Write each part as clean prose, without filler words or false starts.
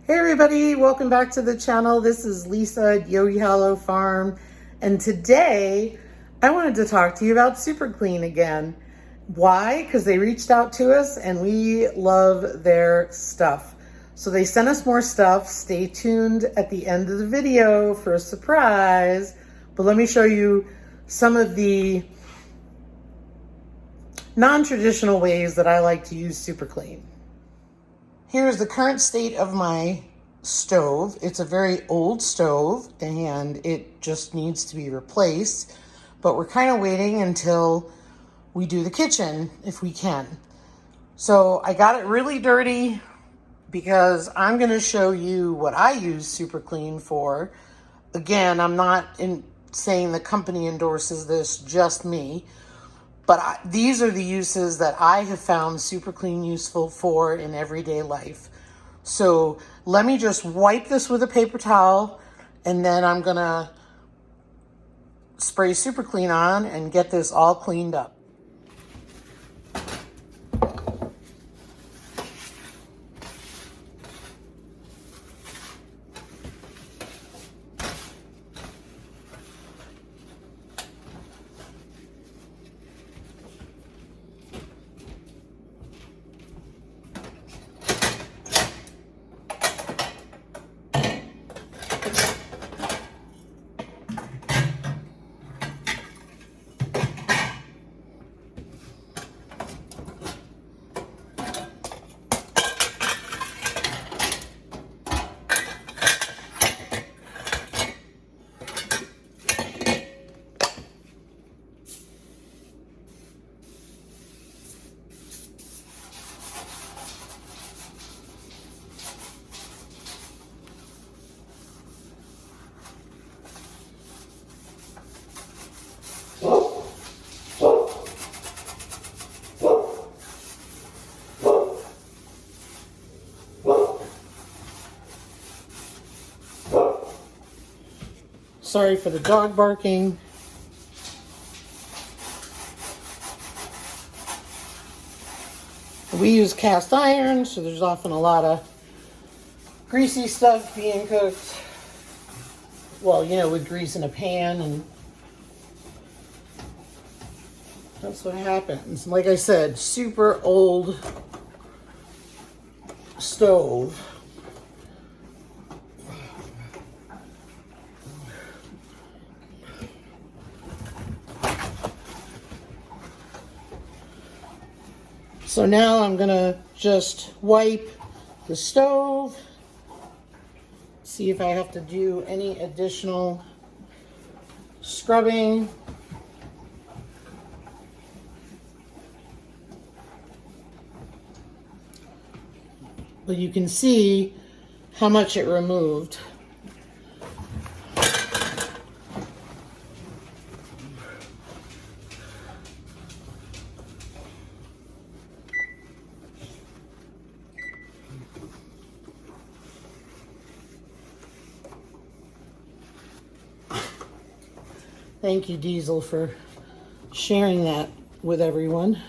Hey everybody, welcome back to the channel. This is Lisa at Yogi Hollow Farm, and today I wanted to talk to you about Super Clean again. Why? Because they reached out to us and we love their stuff. So they sent us more stuff. Stay tuned at the end of the video for a surprise. But let me show you some of the non-traditional ways that I like to use Super Clean. Here's the current state of my stove. It's a very old stove and it just needs to be replaced, but we're kind of waiting until we do the kitchen if we can. So I got it really dirty because I'm going to show you what I use Super Clean for. Again, I'm not saying the company endorses this, just me. But these are the uses that I have found Super Clean useful for in everyday life. So let me just wipe this with a paper towel, and then I'm gonna spray Super Clean on and get this all cleaned up. Sorry for the dog barking. We use cast iron, so there's often a lot of greasy stuff being cooked. Well, you know, with grease in a pan, and that's what happens. Like I said, super old stove. So now I'm gonna just wipe the stove, see if I have to do any additional scrubbing. But you can see how much it removed. Thank you, Diesel, for sharing that with everyone.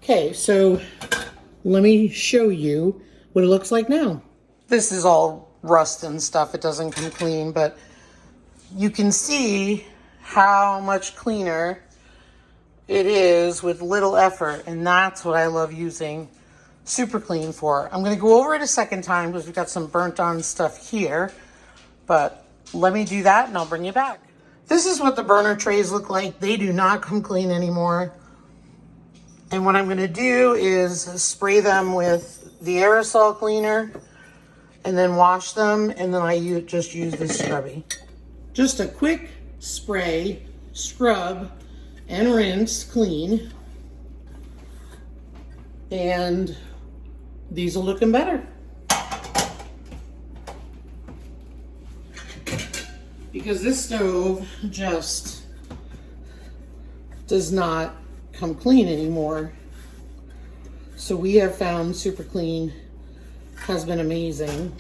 Okay, so let me show you what it looks like now. This is all rust and stuff. It doesn't come clean, but you can see how much cleaner it is with little effort, and that's what I love using Super Clean for. I'm going to go over it a second time because we've got some burnt on stuff here, but let me do that and I'll bring you back. This is what the burner trays look like. They do not come clean anymore. And what I'm going to do is spray them with the aerosol cleaner and then wash them, and then I just use this scrubby. Just a quick spray, scrub, and rinse clean, and these are looking better. Because this stove just does not come clean anymore. So we have found Super Clean has been amazing.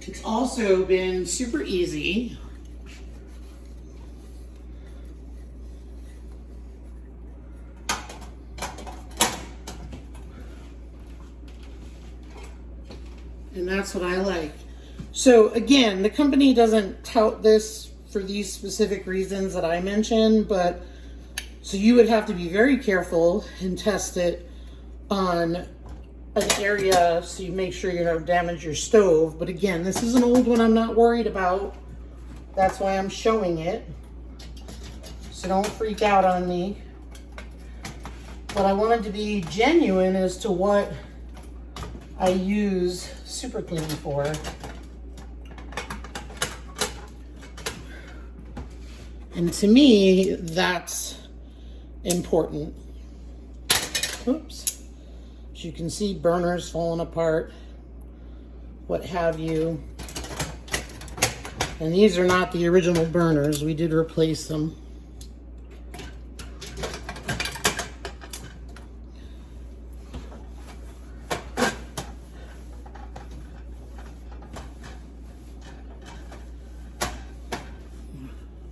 It's also been super easy. And that's what I like. So again, the company doesn't tout this for these specific reasons that I mentioned, but so you would have to be very careful and test it on an area so you make sure you don't damage your stove. But again, this is an old one I'm not worried about. That's why I'm showing it. So don't freak out on me. But I wanted to be genuine as to what I use Super Clean for. And to me, that's important. Oops. As you can see, burners falling apart, what have you. And these are not the original burners. We did replace them.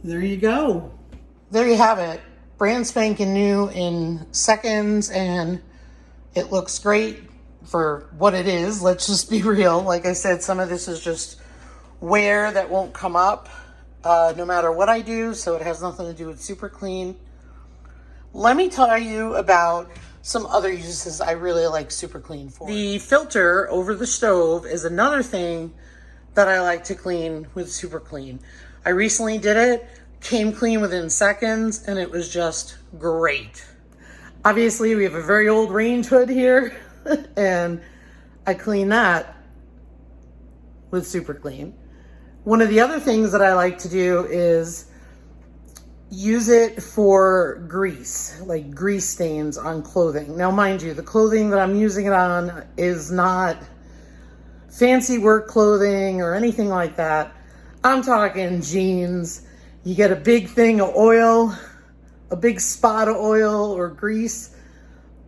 There you go. There you have it. Brand spanking new in seconds, and it looks great for what it is. Let's just be real. Like I said, some of this is just wear that won't come up no matter what I do, so it has nothing to do with Super Clean. Let me tell you about some other uses I really like Super Clean for. The filter over the stove is another thing that I like to clean with Super Clean. I recently did it, came clean within seconds, and it was just great. Obviously, we have a very old range hood here, and I clean that with Super Clean. One of the other things that I like to do is use it for grease, like grease stains on clothing. Now, mind you, the clothing that I'm using it on is not fancy work clothing or anything like that. I'm talking jeans. You get a big thing of oil, a big spot of oil or grease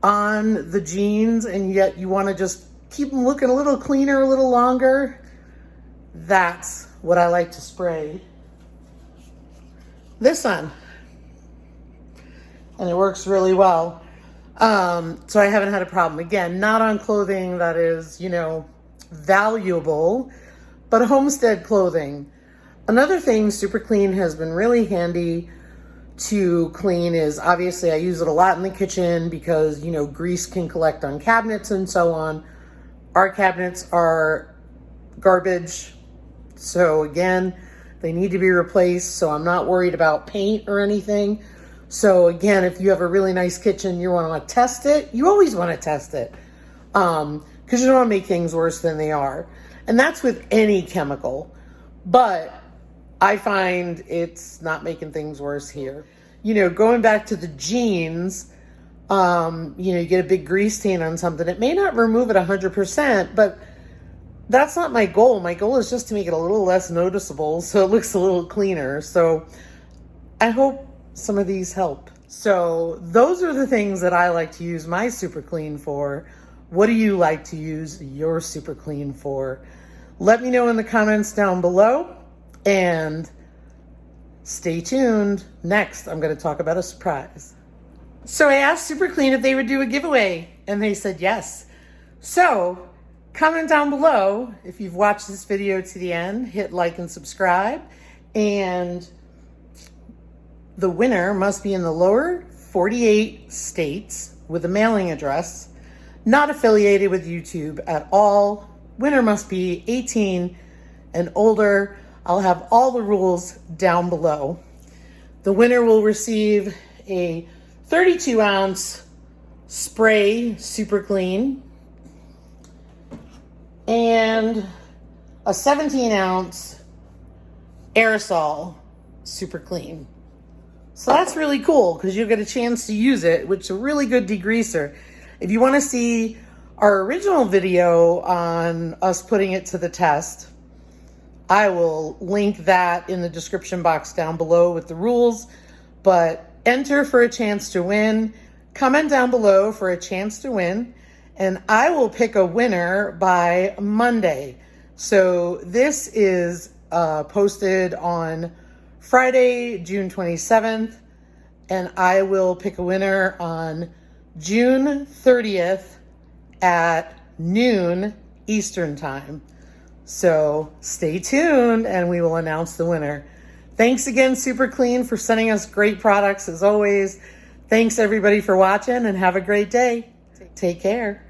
on the jeans, and yet you want to just keep them looking a little cleaner, a little longer. That's what I like to spray this on. And it works really well. So I haven't had a problem. Again, not on clothing that is, valuable, but homestead clothing. Another thing Super Clean has been really handy to clean is, obviously I use it a lot in the kitchen because, grease can collect on cabinets and so on. Our cabinets are garbage. So again, they need to be replaced. So I'm not worried about paint or anything. So again, if you have a really nice kitchen, you want to test it. You always want to test it because you don't want to make things worse than they are. And that's with any chemical. But I find it's not making things worse here. Going back to the jeans, you get a big grease stain on something. It may not remove it 100%, but that's not my goal. My goal is just to make it a little less noticeable so it looks a little cleaner. So I hope some of these help. So those are the things that I like to use my Super Clean for. What do you like to use your Super Clean for? Let me know in the comments down below. And stay tuned. Next, I'm going to talk about a surprise. So I asked Super Clean if they would do a giveaway, and they said yes. So comment down below if you've watched this video to the end. Hit like and subscribe. And the winner must be in the lower 48 states with a mailing address, not affiliated with YouTube at all. Winner must be 18 and older. I'll have all the rules down below. The winner will receive a 32-ounce spray Super Clean and a 17-ounce aerosol Super Clean. So that's really cool because you'll get a chance to use it, which is a really good degreaser. If you want to see our original video on us putting it to the test, I will link that in the description box down below with the rules, but enter for a chance to win. Comment down below for a chance to win, and I will pick a winner by Monday. So this is posted on Friday, June 27th, and I will pick a winner on June 30th at noon Eastern time. So stay tuned and we will announce the winner. Thanks again, Super Clean, for sending us great products as always. Thanks everybody for watching and have a great day. Take care.